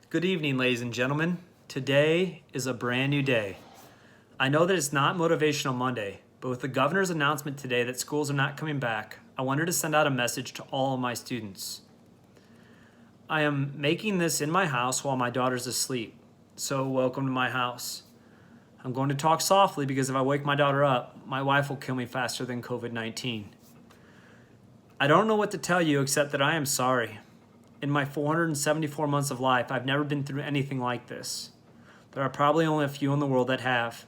Good evening, ladies and gentlemen. Today is a brand new day. I know that it's not Motivational Monday, but with the governor's announcement today that schools are not coming back, I wanted to send out a message to all of my students. I am making this in my house while my daughter's asleep, so welcome to my house. I'm going to talk softly because if I wake my daughter up, my wife will kill me faster than COVID-19. I don't know what to tell you except that I am sorry. In my 474 months of life, I've never been through anything like this. There are probably only a few in the world that have.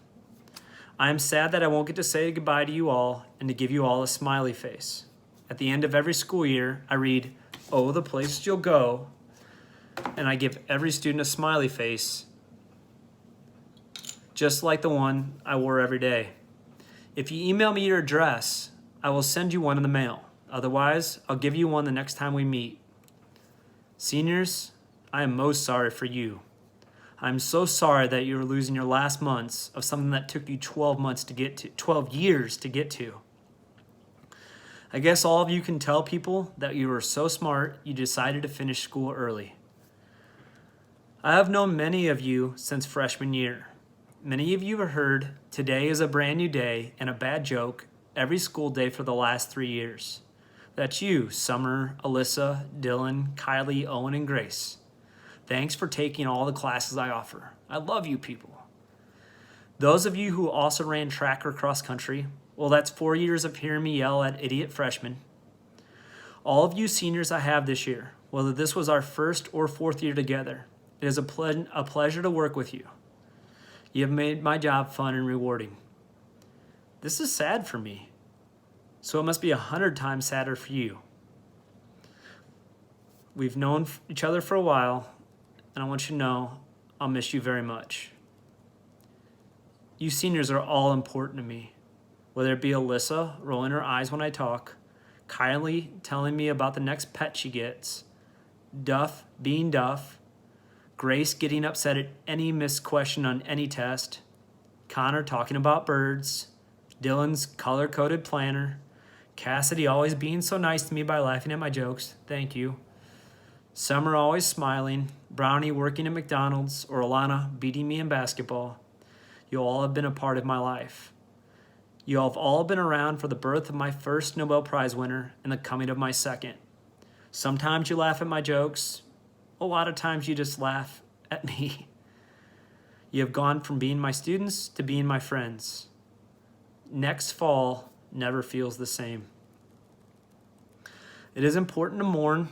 I am sad that I won't get to say goodbye to you all and to give you all a smiley face. At the end of every school year, I read, "Oh, the places you'll go," and I give every student a smiley face, just like the one I wore every day. If you email me your address, I will send you one in the mail. Otherwise, I'll give you one the next time we meet. Seniors, I am most sorry for you. I'm so sorry that you're losing your last months of something that took you 12 years to get to. I guess all of you can tell people that you were so smart you decided to finish school early. I have known many of you since freshman year. Many of you have heard today is a brand new day and a bad joke every school day for the last 3 years. That's you, Summer, Alyssa, Dylan, Kylie, Owen, and Grace. Thanks for taking all the classes I offer. I love you people. Those of you who also ran track or cross country, well, that's 4 years of hearing me yell at idiot freshmen. All of you seniors I have this year, whether this was our first or fourth year together, it is a pleasure to work with you. You have made my job fun and rewarding. This is sad for me. So it must be 100 times sadder for you. We've known each other for a while, and I want you to know I'll miss you very much. You seniors are all important to me, whether it be Alyssa rolling her eyes when I talk, Kylie telling me about the next pet she gets, Duff being Duff, Grace getting upset at any missed question on any test, Connor talking about birds, Dylan's color-coded planner, Cassidy always being so nice to me by laughing at my jokes, thank you. Summer always smiling, Brownie working at McDonald's, or Alana beating me in basketball. You all have been a part of my life. You have all been around for the birth of my first Nobel Prize winner and the coming of my second. Sometimes you laugh at my jokes. A lot of times you just laugh at me. You have gone from being my students to being my friends. Next fall never feels the same. It is important to mourn,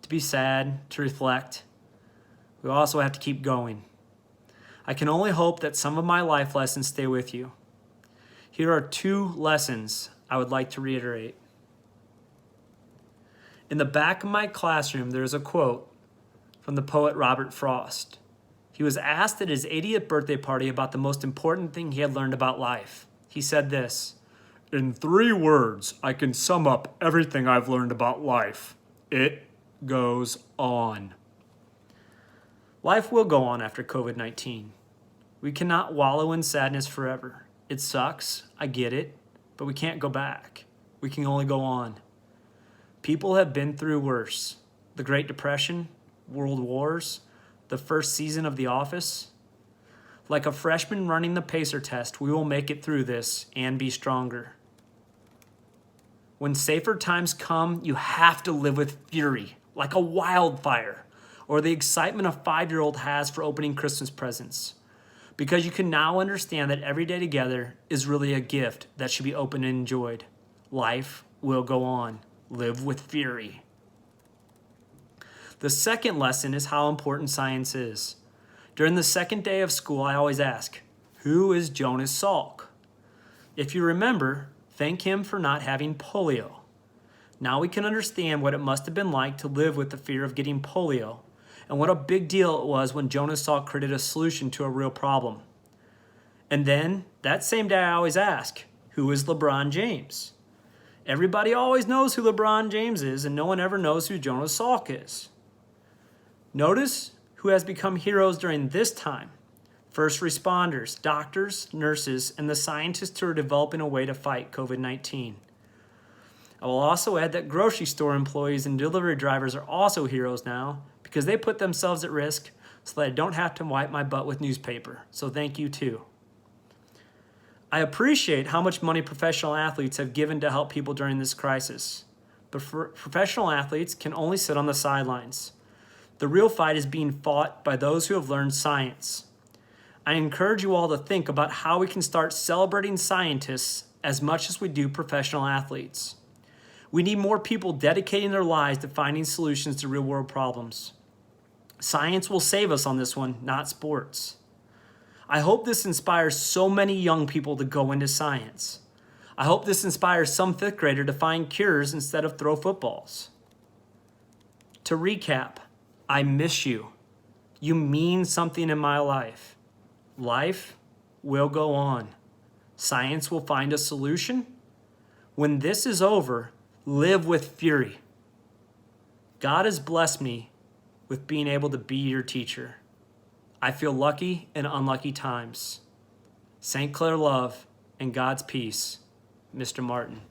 to be sad, to reflect. We also have to keep going. I can only hope that some of my life lessons stay with you. Here are 2 lessons I would like to reiterate. In the back of my classroom, there is a quote from the poet Robert Frost. He was asked at his 80th birthday party about the most important thing he had learned about life. He said this, "In 3 words, I can sum up everything I've learned about life. It goes on." Life will go on after COVID-19. We cannot wallow in sadness forever. It sucks, I get it, but we can't go back. We can only go on. People have been through worse. The Great Depression, World Wars, the first season of The Office. Like a freshman running the pacer test, we will make it through this and be stronger. When safer times come, you have to live with fury, like a wildfire, or the excitement a 5-year-old has for opening Christmas presents. Because you can now understand that every day together is really a gift that should be opened and enjoyed. Life will go on. Live with fury. The second lesson is how important science is. During the second day of school, I always ask, who is Jonas Salk? If you remember, thank him for not having polio. Now we can understand what it must have been like to live with the fear of getting polio, and what a big deal it was when Jonas Salk created a solution to a real problem. And then, that same day I always ask, who is LeBron James? Everybody always knows who LeBron James is, and no one ever knows who Jonas Salk is. Notice who has become heroes during this time. First responders, doctors, nurses, and the scientists who are developing a way to fight COVID-19. I will also add that grocery store employees and delivery drivers are also heroes now because they put themselves at risk so that I don't have to wipe my butt with newspaper. So thank you too. I appreciate how much money professional athletes have given to help people during this crisis. But professional athletes can only sit on the sidelines. The real fight is being fought by those who have learned science. I encourage you all to think about how we can start celebrating scientists as much as we do professional athletes. We need more people dedicating their lives to finding solutions to real-world problems. Science will save us on this one, not sports. I hope this inspires so many young people to go into science. I hope this inspires some fifth grader to find cures instead of throw footballs. To recap, I miss you. You mean something in my life. Life will go on. Science will find a solution. When this is over, live with fury. God has blessed me with being able to be your teacher. I feel lucky in unlucky times. St. Clair love and God's peace, Mr. Martin.